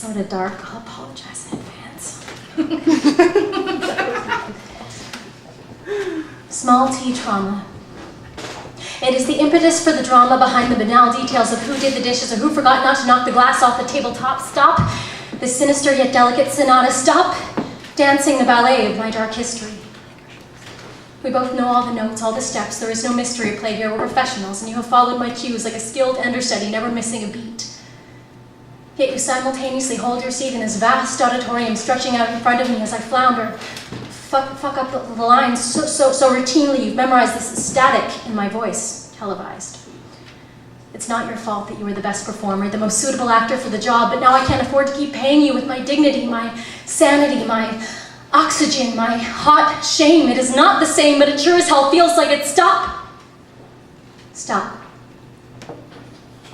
sort of dark. I'll apologize in advance. Small T trauma. It is the impetus for the drama behind the banal details of who did the dishes or who forgot not to knock the glass off the tabletop. Stop the sinister yet delicate sonata. Stop dancing the ballet of my dark history. We both know all the notes, all the steps. There is no mystery at play here. We're professionals, and you have followed my cues like a skilled understudy, never missing a beat. Yet you simultaneously hold your seat in this vast auditorium stretching out in front of me as I flounder. Fuck up the lines so routinely. You've memorized this static in my voice, televised. It's not your fault that you were the best performer, the most suitable actor for the job, but now I can't afford to keep paying you with my dignity, my sanity, my oxygen, my hot shame. It is not the same, but it sure as hell feels like it. Stop! Stop.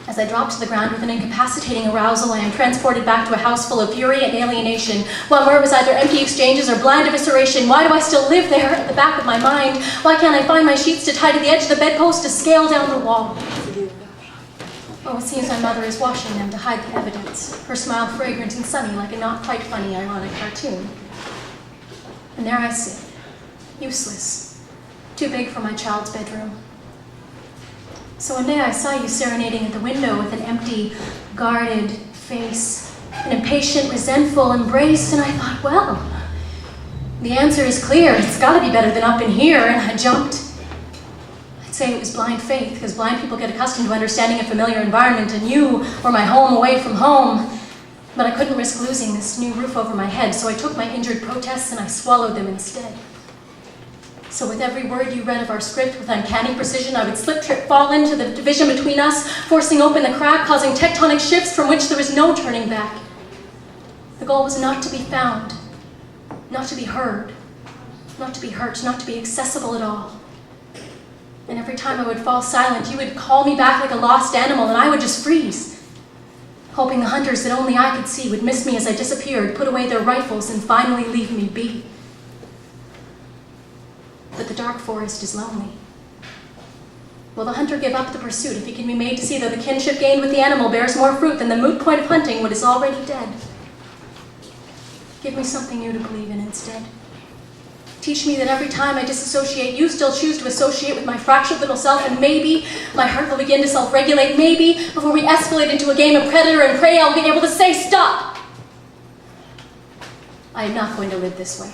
As I drop to the ground with an incapacitating arousal, I am transported back to a house full of fury and alienation, one where it was either empty exchanges or blind evisceration. Why do I still live there at the back of my mind? Why can't I find my sheets to tie to the edge of the bedpost to scale down the wall? Oh, it seems my mother is washing them to hide the evidence, her smile fragrant and sunny like a not quite funny, ironic cartoon. And there I sit, useless, too big for my child's bedroom. So one day I saw you serenading at the window with an empty, guarded face, an impatient, resentful embrace, and I thought, well, the answer is clear. It's got to be better than up in here, and I jumped. I'd say it was blind faith, because blind people get accustomed to understanding a familiar environment, and you were my home away from home. But I couldn't risk losing this new roof over my head, so I took my injured protests and I swallowed them instead. So with every word you read of our script with uncanny precision, I would slip, trip, fall into the division between us, forcing open the crack, causing tectonic shifts from which there was no turning back. The goal was not to be found, not to be heard, not to be hurt, not to be accessible at all. And every time I would fall silent, you would call me back like a lost animal, and I would just freeze, hoping the hunters that only I could see would miss me as I disappeared, put away their rifles, and finally leave me be. But the dark forest is lonely. Will the hunter give up the pursuit if he can be made to see that the kinship gained with the animal bears more fruit than the moot point of hunting what is already dead? Give me something new to believe in instead. Teach me that every time I disassociate, you still choose to associate with my fractured little self, and maybe my heart will begin to self-regulate. Maybe, before we escalate into a game of predator and prey, I'll be able to say, stop! I am not going to live this way.